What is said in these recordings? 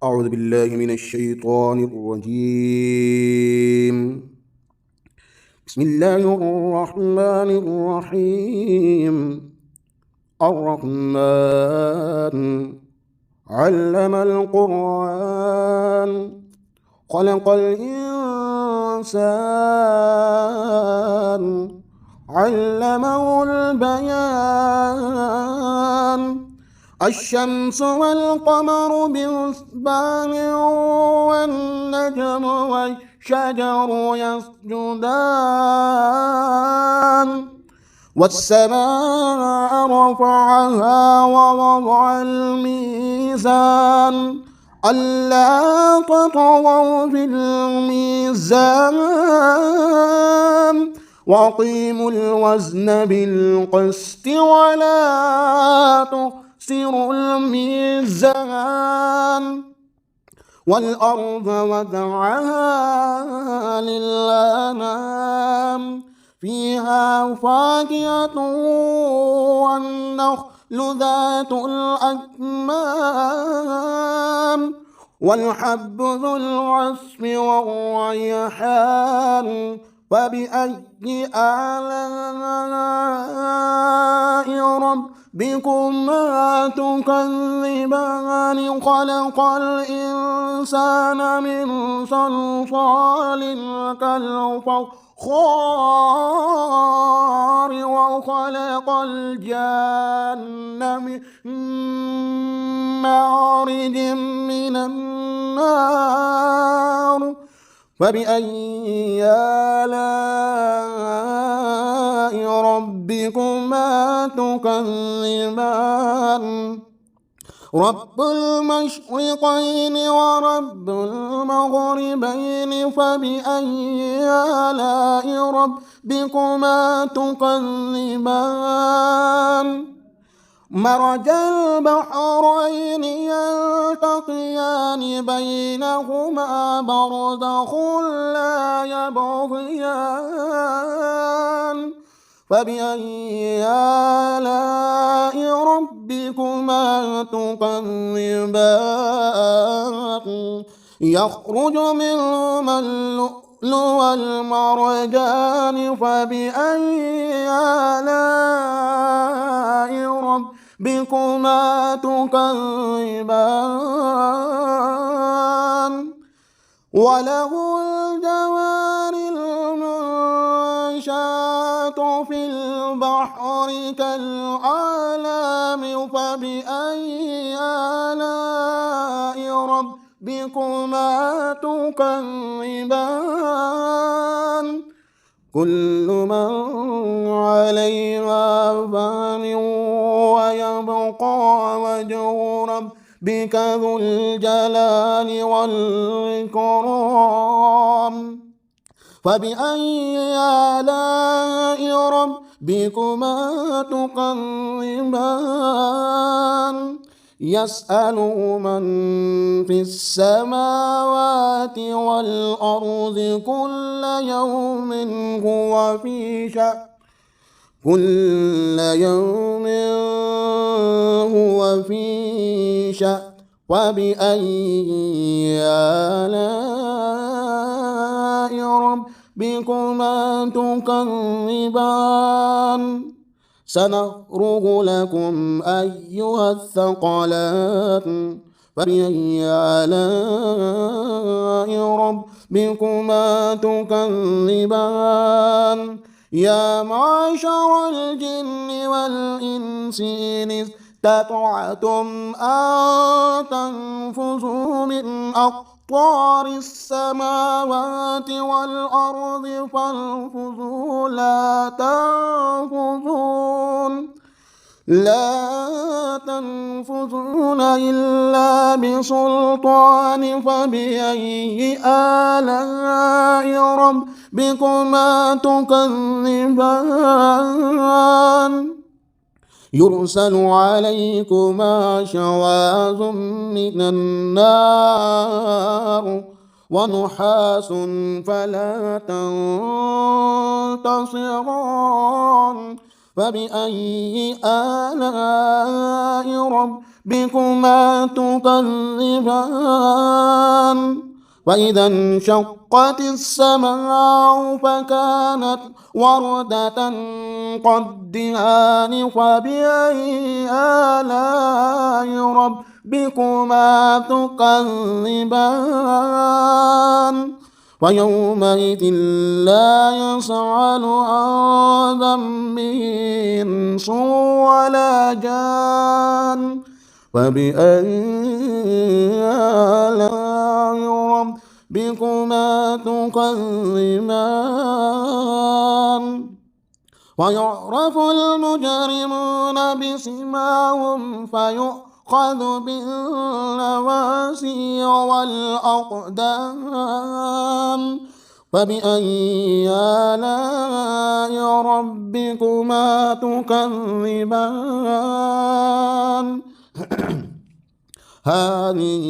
أعوذ بالله من الشيطان الرجيم. بسم الله الرحمن الرحيم. الرحمن علم القرآن خلق الإنسان علمه البيان الشمس والقمر بحسبان والنجم والشجر يسجدان والسماء رفعها ووضع الميزان ألا تطغوا في الميزان وأقيموا الوزن بالقسط ولا تخسروا الميزان والأرض وضعها للأنام فيها فاكهة والنخل ذات الأكمام والحب ذو العصف والريحان فبأي آلاء ربكما تكذبان خلق الإنسان من صلصال كالفخار وخلق الجن من مارج من النار فبأي آلاء ربكما تكذبان رب المشرقين ورب المغربين فبأي آلاء ربكما تكذبان مرج البحرين يلتقيان بينهما برزخ لا يبغيان فبأي آلاء ربكما تكذبان يخرج منهما اللؤلؤ والمرجان فبأي آلاء ربكما تكذبان وله الجوار المنشآت في البحر كالأعلام فبأي آلاء ربكما تكذبان كل من عليها فان ويبقى وجه ربك ذو الجلال والإكرام فبأي آلاء ربكما تكذبان يسأله من في السماوات والأرض كل يوم هو في شأن كل يوم هو في شأن وبأي آلاء ربكما تكذبان سنفرغ لكم أيها الثقلان فبأي آلاء ربكما تكذبان يا معشر الجن والإنس إن استطعتم أن تنفذوا من أقطار السماوات والأرض فانفذوا لا تنفذون إلا بسلطان فبأي آلاء ربكما تكذبان يرسل عليكما شواظ من النار ونحاس فلا تنتصران فبأي آلاء ربكما تكذبان وإذا انشقت السماء فكانت وردة كالدهان فبأي آلاء ربكما تكذبان ويومئذ لا يسأل عن ذنبه إنس ولا جان فبأي آلاء ربكما تكذبان ويعرف المجرمون بسيماهم فيؤخذ بالنواسي والأقدام فبأي آلاء ربكما تكذبان هذه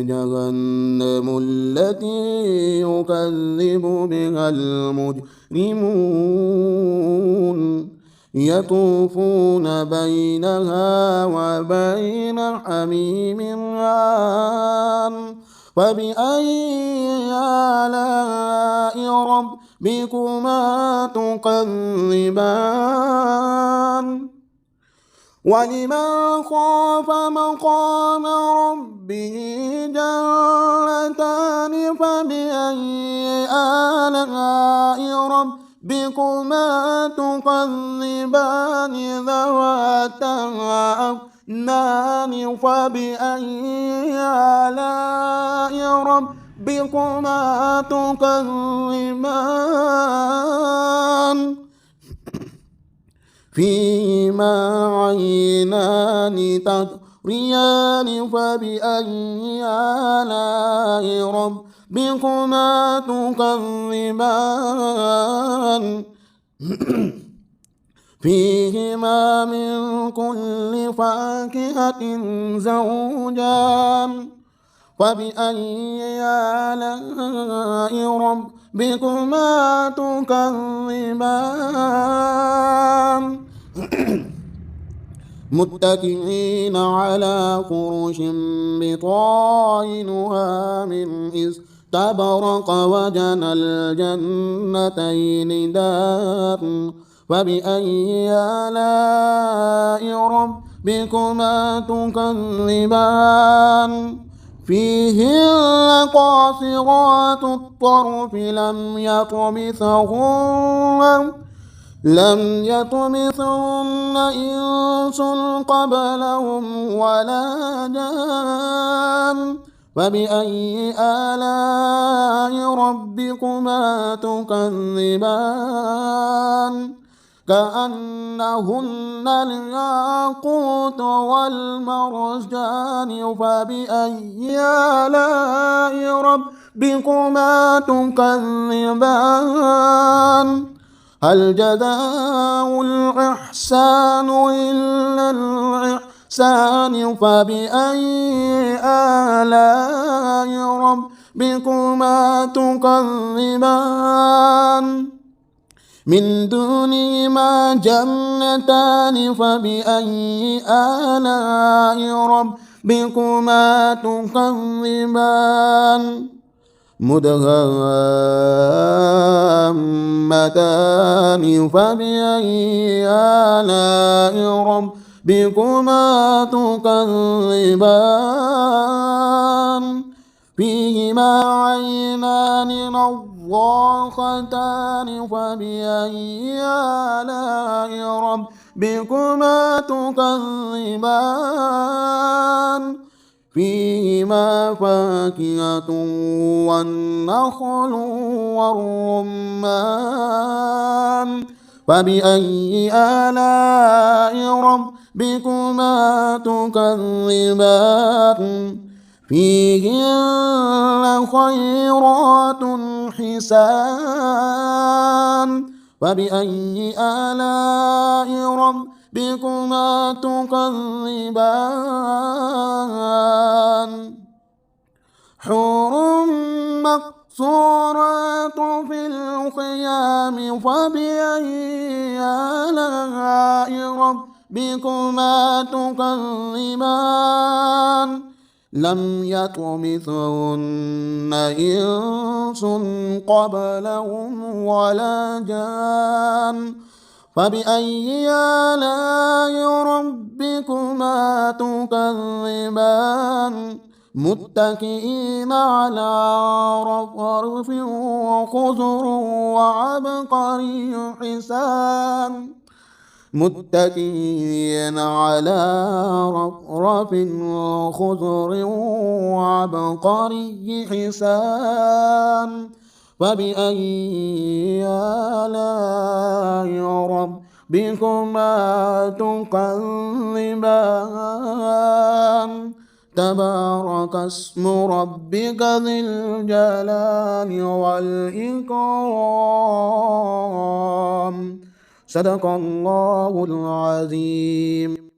جهنم التي يكذب بها المجرمون يطوفون بينها وبين حميم آن فبأي آلاء ربكما تكذبان ولمن خاف مقام ربه جنتان فبأي آلاء ربكما تكذبان ذواتا أفنان فبأي آلاء ربكما تكذبان فيهما عينان تجريان فبأي آلاء ربكما تكذبان فيهما من كل فاكهة زوجان فبأي آلاء ربكما تكذبان متكئين على فرش بطائنها من استبرق وجنى الجنتين دان فبأي آلاء ربكما تكذبان فيهن قاصرات الطرف لم يطمثهن إنس قبلهم ولا جان فبأي آلاء ربكما تكذبان كأنهن الياقوت والمرجان فبأي آلاء ربكما تكذبان هل جزاء الإحسان إلا الإحسان فبأي آلاء ربكما تكذبان من دونهما جنتان فبأي آلاء ربكما تكذبان مدهامتان فبأي آلاء ربكما تكذبان فيهما عينان نضاختان فبأي آلاء ربكما تكذبان فيهما فاكهة والنخل والرمان فبأي آلاء ربكما تكذبان فيهن خيرات حسان فبأي آلاء ربكما تكذبان حور مقصورات في الخيام فبأي آلاء ربكما تكذبان لم يطمثهن إنس قبلهم ولا جان فبأي آلاء ربكما تكذبان متكئين على رفرف خضر وعبقري حسان متكئين على رفرف خضر وعبقري حسان فبأي آلاء ربكما تكذبان تبارك اسم ربك ذي الجلال والإكرام صدق الله العظيم.